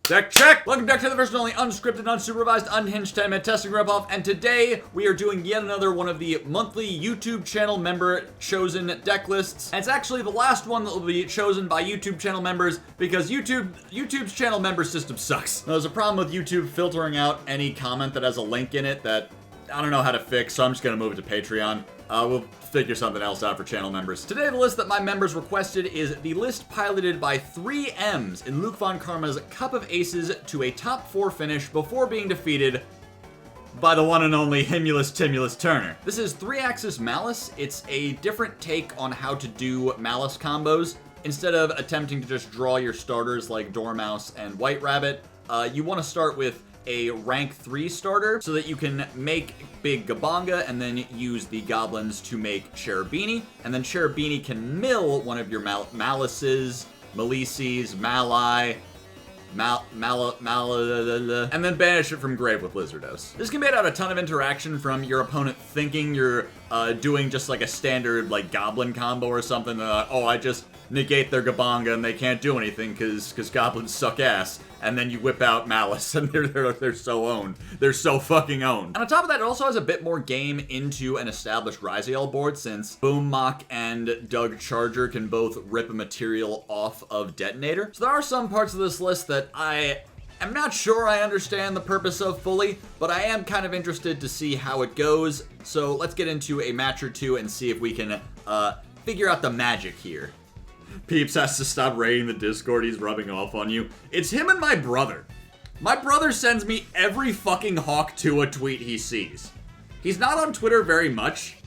Deck check! Welcome back to the first and only unscripted, unsupervised, unhinged 10-minute testing ripoff, and today we are doing yet another one of the monthly YouTube channel member chosen deck lists. And it's actually the last one that will be chosen by YouTube channel members because YouTube's channel member system sucks. Now, there's a problem with YouTube filtering out any comment that has a link in it that I don't know how to fix, so I'm just gonna move it to Patreon. We'll figure something else out for channel members. Today, the list that my members requested is the list piloted by 3 M's in LukeVonKarma's Cup of Aces to a top 4 finish before being defeated by the one and only Timulus Turner. This is 3-axis Maliss. It's a different take on how to do Maliss combos. Instead of attempting to just draw your starters like Dormouse and White Rabbit, you want to start with a rank 3 starter so that you can make big Gabanga and then use the goblins to make Cherubini, and then Cherubini can mill one of your Malisses, Malisses, and then banish it from grave with Lizardos. This can bait out a ton of interaction from your opponent thinking you're doing just like a standard like goblin combo or something. Oh, I just negate their Gabanga and they can't do anything because goblins suck ass. And then you whip out Maliss and they're so owned. They're so fucking owned. And on top of that, it also has a bit more game into an established Raziel board since Boom Mock and Doug Charger can both rip a material off of Detonator. So there are some parts of this list that I am not sure I understand the purpose of fully, but I am kind of interested to see how it goes. So let's get into a match or two and see if we can figure out the magic here. Peeps has to stop raiding the Discord, he's rubbing off on you. It's him and my brother. My brother sends me every fucking Hawk Tua tweet he sees. He's not on Twitter very much.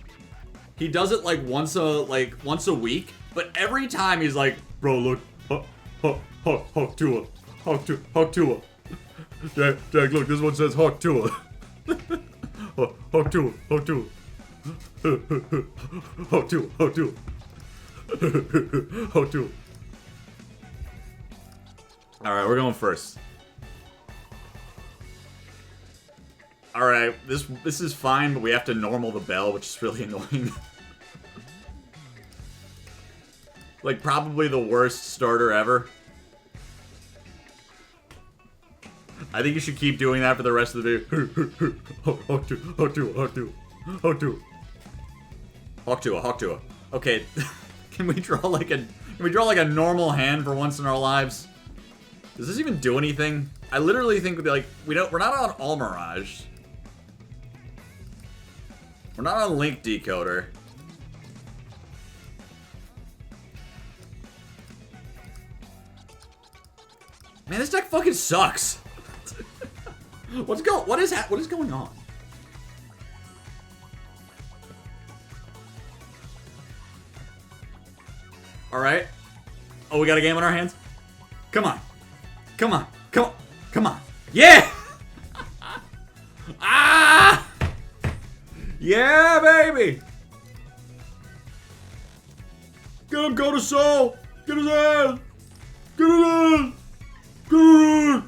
He does it like once a week, but every time he's like, bro, look, Hawk Tua. Jack, look, this one says Hawk Tua. Hawk Tua. Hawk Tua. Oh, dude. Alright, we're going first. Alright, this is fine, but we have to normal the bell, which is really annoying. Like, probably the worst starter ever. I think you should keep doing that for the rest of the video. Hawk Tua. Okay. Can we draw like a normal hand for once in our lives? Does this even do anything? I literally think like we're not on Almirage. We're not on Link Decoder. Man, this deck fucking sucks. What is going on? Alright. Oh, we got a game on our hands? Come on. Yeah! Ah! Yeah, baby! Get him, go to Soul! Get his ass! Get his ass! Get his ass!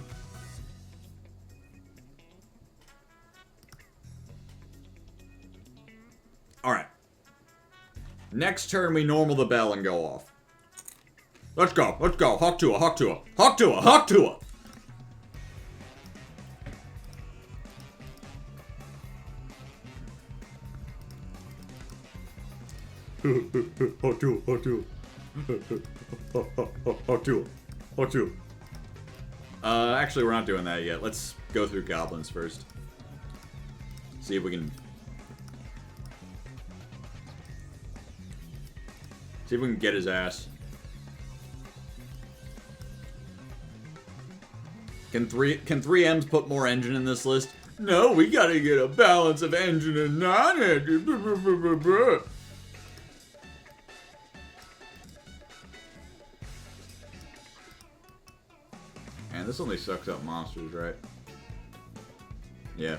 Alright. Next turn, we normal the bell and go off. Let's go. Hawk Tua. Hawk Tua. Actually, we're not doing that yet. Let's go through goblins first. See if we can get his ass. Can 3 M's put more engine in this list? No, we gotta get a balance of engine and non-engine. Man, this only sucks up monsters, right? Yeah.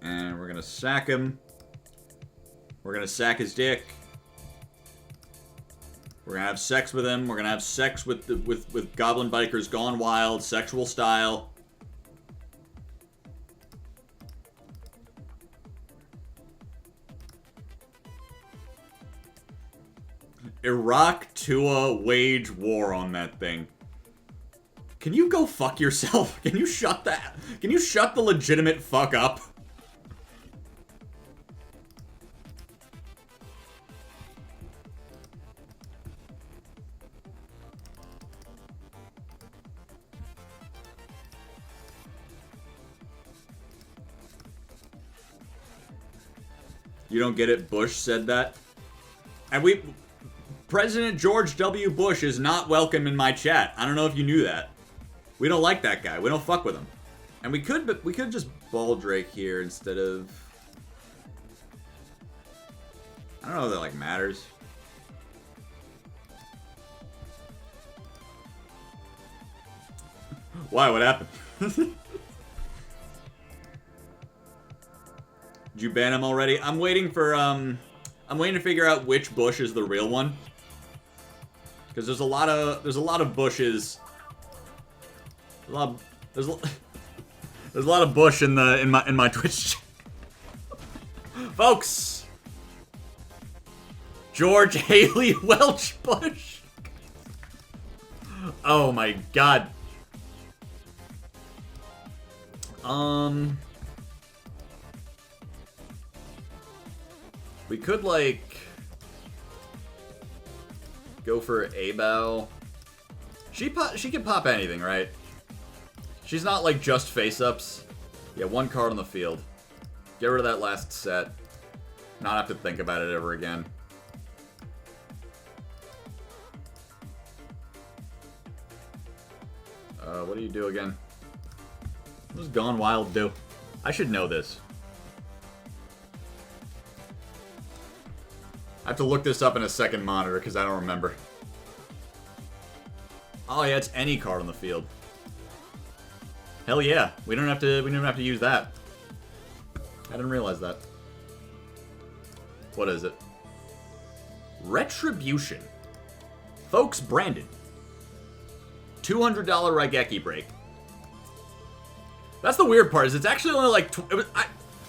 And we're gonna sack him. We're gonna sack his dick. We're gonna have sex with him. We're gonna have sex with Goblin Bikers Gone Wild, sexual style. Iraq Tua wage war on that thing. Can you go fuck yourself? Can you shut that? Can you shut the legitimate fuck up? You don't get it? Bush said that. And President George W. Bush is not welcome in my chat. I don't know if you knew that. We don't like that guy. We don't fuck with him. And we could just ball Drake here instead of... I don't know if that, like, matters. Why? What happened? Did you ban him already? I'm waiting for, I'm waiting to figure out which Bush is the real one. Because there's a lot of Bushes. There's a lot of Bush in my Twitch chat. Folks! George Haley Welch Bush. Oh my god. We could, like, go for A-Bow. She can pop anything, right? She's not, like, just face-ups. Yeah, one card on the field. Get rid of that last set. Not have to think about it ever again. What do you do again? What does Gone Wild do? I should know this. I have to look this up in a second monitor because I don't remember. Oh yeah, it's any card on the field. Hell yeah, we don't have to use that. I didn't realize that. What is it? Retribution. Folks, Brandon. $200 Raigeki break. That's the weird part, is it's actually only like...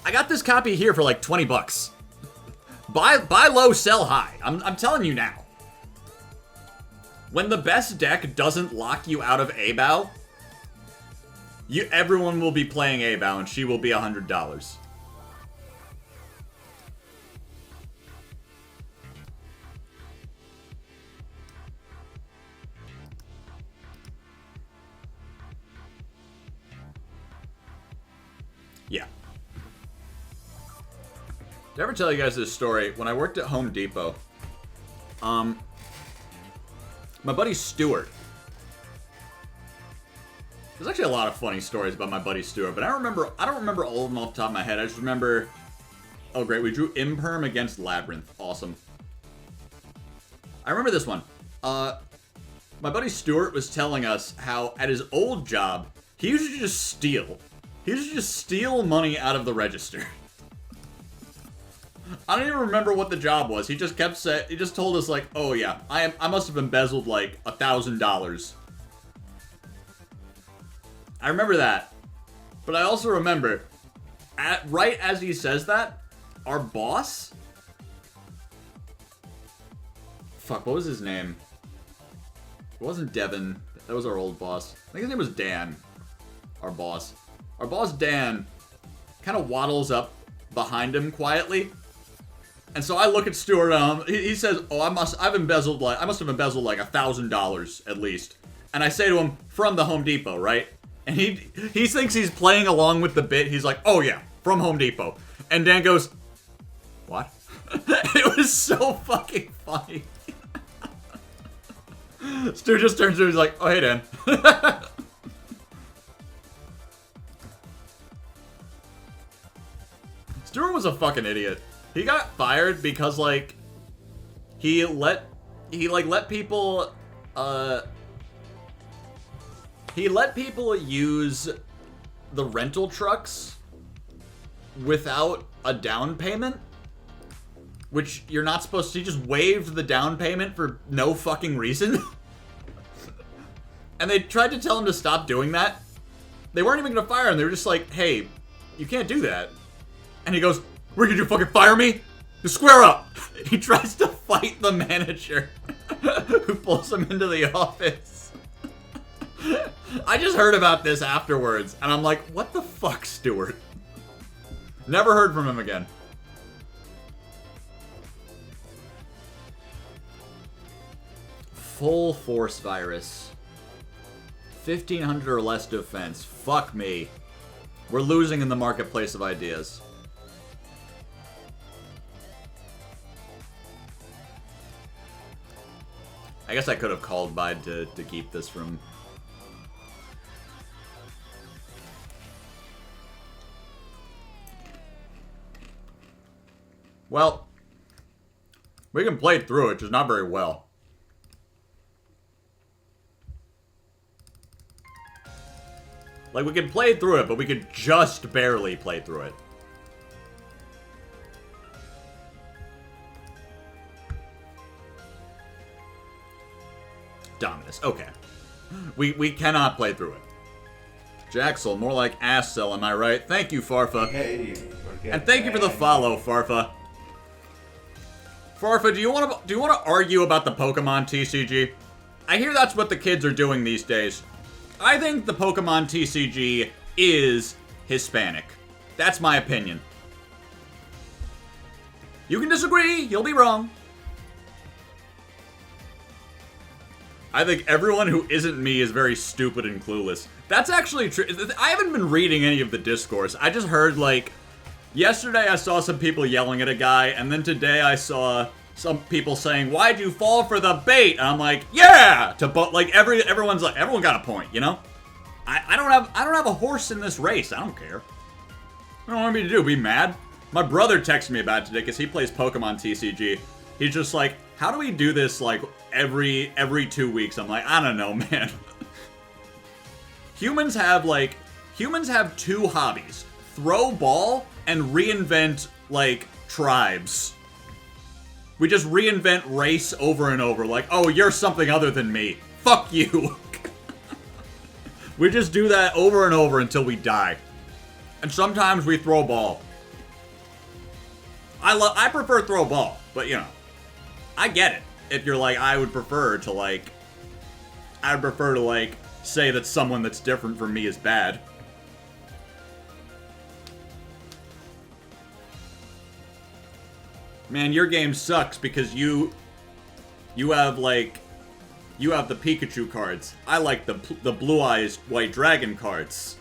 I got this copy here for like 20 bucks. Buy low, sell high. I'm telling you now. When the best deck doesn't lock you out of A-Bow, everyone will be playing A-Bow and she will be $100. Yeah. Did I ever tell you guys this story? When I worked at Home Depot, my buddy Stuart. There's actually a lot of funny stories about my buddy Stuart, but I don't remember all of them off the top of my head. I just remember, oh great, we drew Imperm against Labyrinth. Awesome. I remember this one. My buddy Stuart was telling us how at his old job, he used to just steal. He used to just steal money out of the register. I don't even remember what the job was. He just kept saying, he just told us like, oh yeah, I must have embezzled like $1,000. I remember that. But I also remember, right as he says that, our boss... Fuck, what was his name? It wasn't Devin. That was our old boss. I think his name was Dan. Our boss. Our boss, Dan, kind of waddles up behind him quietly. And so I look at Stuart, he says, oh, I must have embezzled like $1,000 at least. And I say to him, from the Home Depot, right? And he thinks he's playing along with the bit. He's like, oh yeah, from Home Depot. And Dan goes, what? It was so fucking funny. Stu just turns to him, he's like, oh hey Dan. Stuart was a fucking idiot. He got fired because, like, he let people use the rental trucks without a down payment, which you're not supposed to. He just waived the down payment for no fucking reason. And they tried to tell him to stop doing that. They weren't even gonna fire him. They were just like, hey, you can't do that. And he goes, what, did you fucking fire me? You square up. He tries to fight the manager. Who pulls him into the office. I just heard about this afterwards, and I'm like, what the fuck, Stuart? Never heard from him again. Full force virus. 1500 or less defense. Fuck me. We're losing in the marketplace of ideas. I guess I could have called Bide to keep this from... Well, we can play through it, just not very well. Like, we can play through it, but we could just barely play through it. Dominus, okay. We cannot play through it. Jaxel, more like Assel, am I right? Thank you, Farfa. And thank you for the follow, Farfa. Farfa, do you want to argue about the Pokemon TCG? I hear that's what the kids are doing these days. I think the Pokemon TCG is Hispanic. That's my opinion. You can disagree, you'll be wrong. I think everyone who isn't me is very stupid and clueless. That's actually true. I haven't been reading any of the discourse. I just heard, like, yesterday I saw some people yelling at a guy, and then today I saw some people saying, "Why'd you fall for the bait?" And I'm like, yeah! Like, everyone's like, everyone got a point, you know? I don't have a horse in this race. I don't care. What do you want me to do? Be mad? My brother texted me about it today because he plays Pokemon TCG. He's just like, how do we do this, like, every 2 weeks? I'm like, I don't know, man. Humans have two hobbies. Throw ball and reinvent, like, tribes. We just reinvent race over and over. Like, oh, you're something other than me. Fuck you. We just do that over and over until we die. And sometimes we throw ball. I prefer throw ball, but, you know, I get it. If you're like, I would prefer to, say that someone that's different from me is bad. Man, your game sucks because you have, like, you have the Pikachu cards. I like the Blue Eyes White Dragon cards.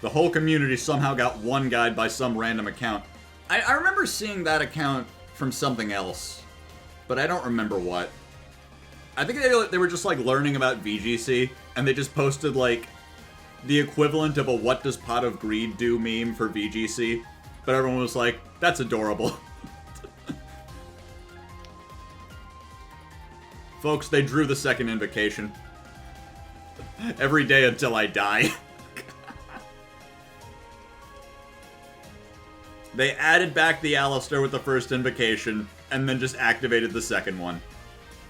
The whole community somehow got one guide by some random account. I remember seeing that account from something else, but I don't remember what. I think they were just, like, learning about VGC, and they just posted, like, the equivalent of a "what does Pot of Greed do" meme for VGC, but everyone was like, that's adorable. Folks, they drew the second invocation. Every day until I die. They added back the Alistair with the first invocation, and then just activated the second one.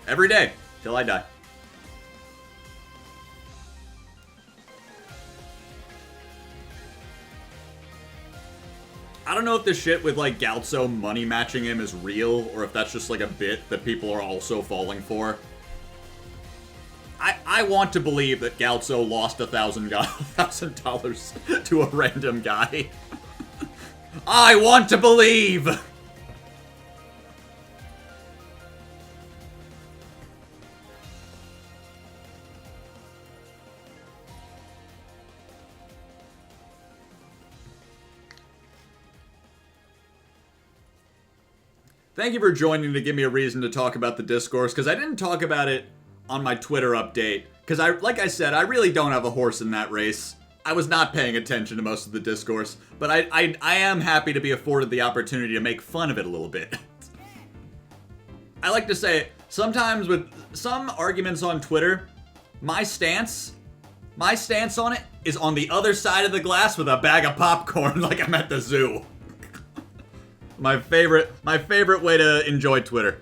Every day, till I die. I don't know if this shit with, like, Galtzo money matching him is real, or if that's just, like, a bit that people are also falling for. I want to believe that Galtzo lost $1,000 to a random guy. I want to believe! Thank you for joining to give me a reason to talk about the discourse, because I didn't talk about it on my Twitter update, because like I said, I really don't have a horse in that race. I was not paying attention to most of the discourse, but I am happy to be afforded the opportunity to make fun of it a little bit. I like to say, sometimes with some arguments on Twitter, my stance on it is on the other side of the glass with a bag of popcorn like I'm at the zoo. My favorite way to enjoy Twitter.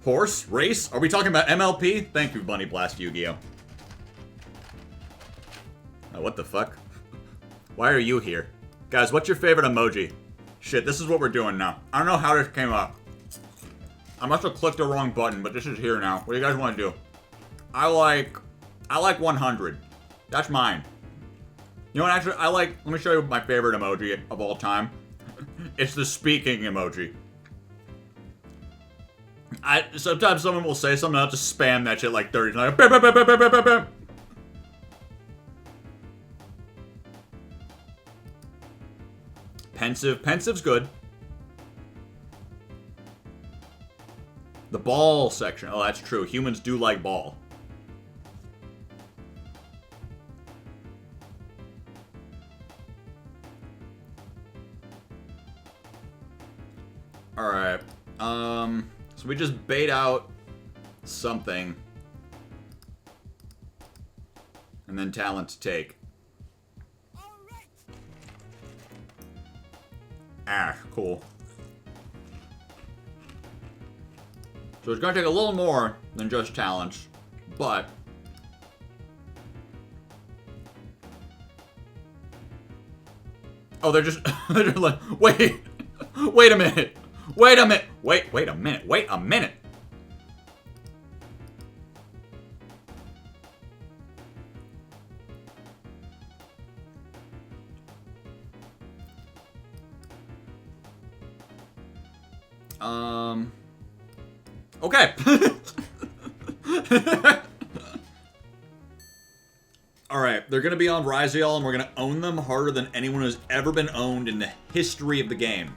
Horse? Race? Are we talking about MLP? Thank you, Bunny Blast Yu-Gi-Oh. Oh, what the fuck? Why are you here? Guys, what's your favorite emoji? Shit, this is what we're doing now. I don't know how this came up. I must have clicked the wrong button, but this is here now. What do you guys want to do? I like 100. That's mine. You know what, actually, let me show you my favorite emoji of all time. It's the speaking emoji. Sometimes someone will say something, I'll just spam that shit like 30 times. Bam, bam, bam, bam, bam, bam, bam. Pensive. Pensive's good. The ball section. Oh, that's true. Humans do like ball. Alright. So we just bait out something. And then talent to take. Ah, cool. So it's gonna take a little more than just talents, but oh, they're just like, wait a minute. Wait a minute. Wait a minute. Okay. Alright, they're gonna be on Ryziel, and we're gonna own them harder than anyone has ever been owned in the history of the game.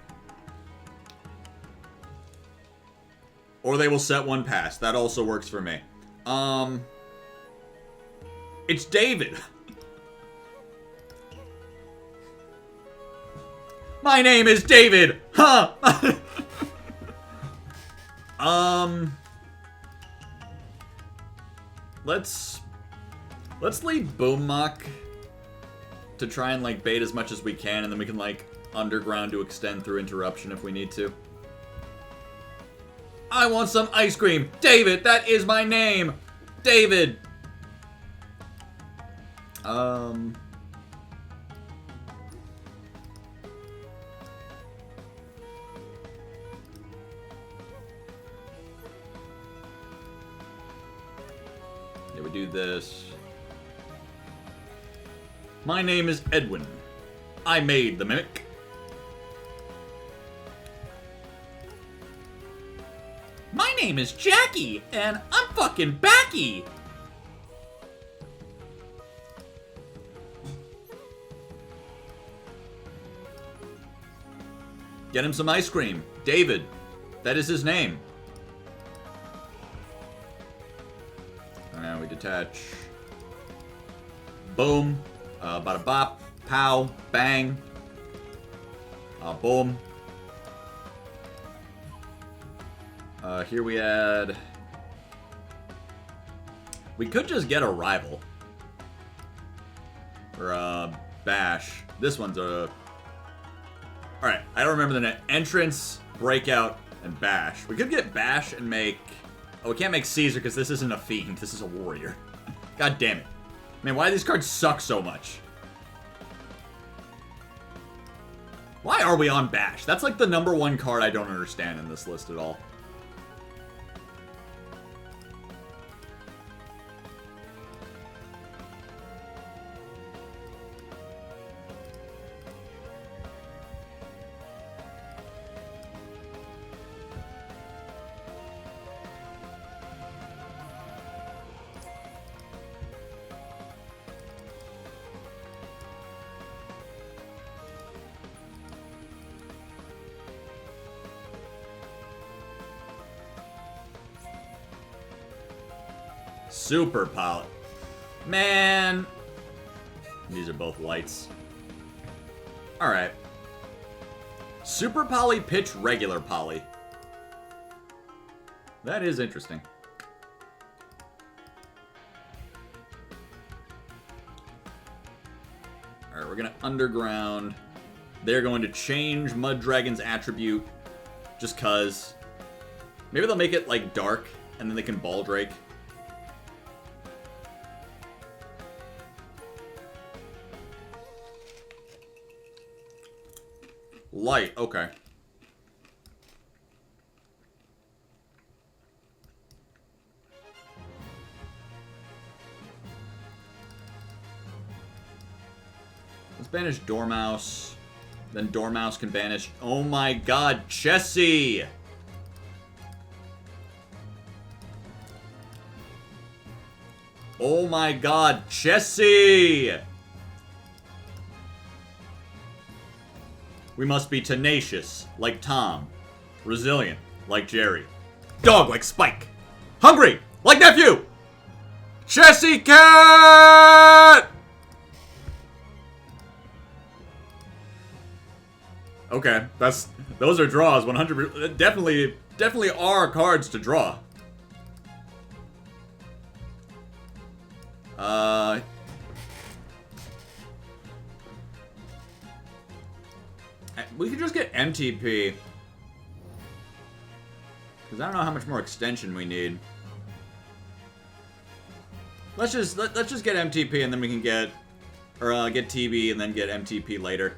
Or they will set one past. That also works for me. It's David. My name is David. Huh? Let's lead Boommock to try and like bait as much as we can, and then we can like underground to extend through interruption if we need to. I want some ice cream. David, that is my name. David. Yeah, we do this. My name is Edwin. I made the mimic. My name is Jackie, and I'm fucking backy. Get him some ice cream. David. That is his name. And now we detach. Boom. Bada bop. Pow. Bang. Boom. Here we add... We could just get a rival. Or a bash. This one's a... Alright, I don't remember the name. Entrance, Breakout, and Bash. We could get Bash and make... Oh, we can't make Caesar because this isn't a Fiend. This is a Warrior. God damn it. Man, why do these cards suck so much? Why are we on Bash? That's like the #1 card I don't understand in this list at all. Super Poly. Man. These are both lights. Alright. Super Poly pitch regular Poly. That is interesting. Alright, we're gonna underground. They're going to change Mud Dragon's attribute just cuz. Maybe they'll make it, like, dark, and then they can Ball Drake. Light, okay. Let's banish Dormouse. Then Dormouse can banish... Oh my god, Chessie! Oh my god, Chessie! We must be tenacious, like Tom. Resilient, like Jerry. Dog, like Spike. Hungry, like Nephew! Chessie Cat! Okay, those are draws, 100%. Definitely are cards to draw. We could just get MTP. Because I don't know how much more extension we need. Let's just get MTP and then we can get TB and then get MTP later.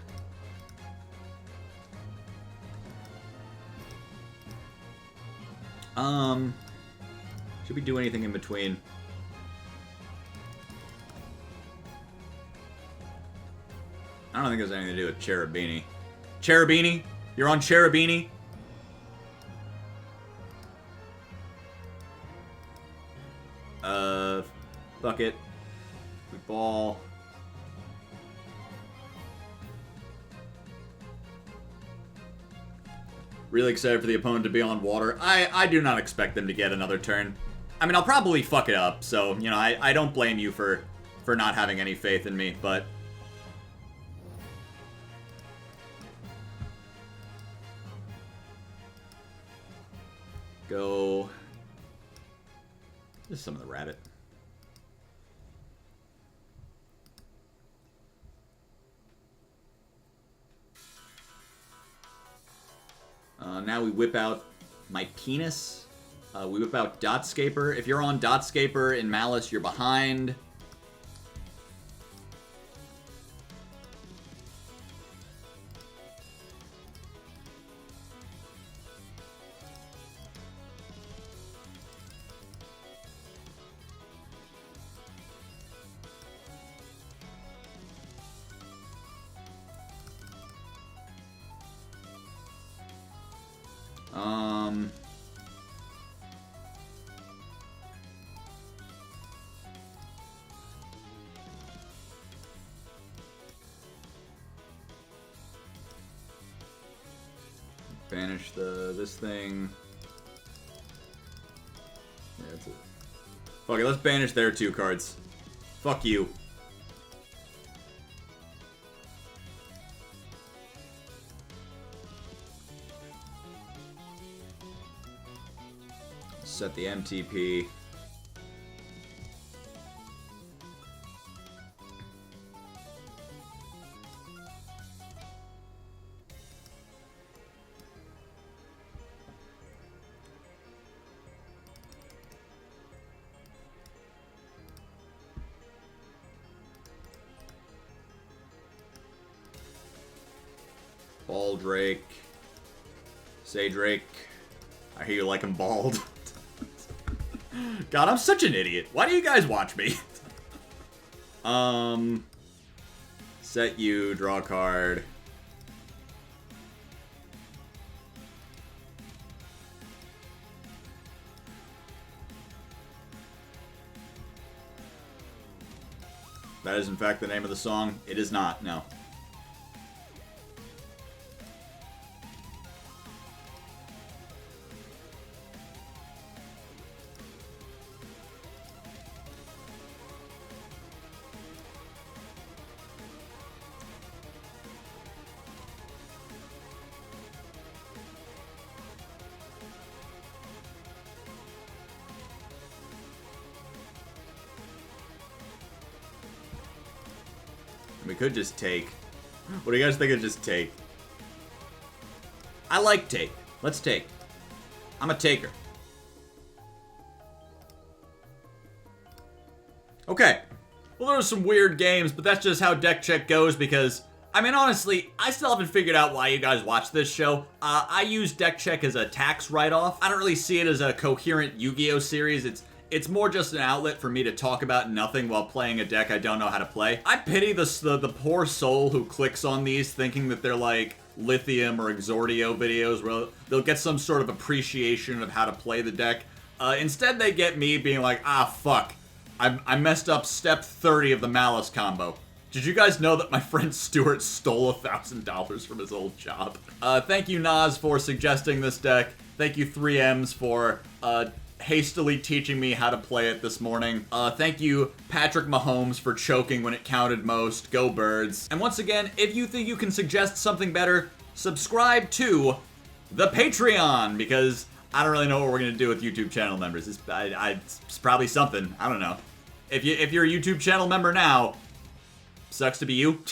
Should we do anything in between? I don't think there's anything to do with Cherubini. Cherubini? You're on Cherubini? Fuck it. We ball. Really excited for the opponent to be on water. I do not expect them to get another turn. I mean, I'll probably fuck it up, so, you know, I don't blame you for not having any faith in me, but... Go... Just some of the rabbit. Now we whip out my penis. We whip out Dotscaper. If you're on Dotscaper in Maliss, you're behind. Banish this thing. Yeah, that's it. Fuck it, let's banish their 2 cards. Fuck you. Set the MTP. Ball Drake. Say Drake. I hear you like him bald. God, I'm such an idiot. Why do you guys watch me? Set you, draw a card. That is in fact the name of the song. It is not, no. We could just take. What do you guys think of just take? I like take. Let's take. I'm a taker. Okay. Well, there were some weird games, but that's just how deck check goes because, I mean, honestly, I still haven't figured out why you guys watch this show. I use deck check as a tax write-off. I don't really see it as a coherent Yu-Gi-Oh series. It's more just an outlet for me to talk about nothing while playing a deck I don't know how to play. I pity the poor soul who clicks on these thinking that they're like Lithium or Exordio videos where they'll get some sort of appreciation of how to play the deck. Instead, they get me being like, ah, fuck. I messed up step 30 of the Maliss combo. Did you guys know that my friend Stuart stole $1,000 from his old job? Thank you, Nas, for suggesting this deck. Thank you, 3Ms, for hastily teaching me how to play it this morning. Thank you, Patrick Mahomes, for choking when it counted most. Go Birds. And once again, if you think you can suggest something better, subscribe to the Patreon, because I don't really know what we're gonna do with YouTube channel members. It's probably something. I don't know. If you're a YouTube channel member now, sucks to be you.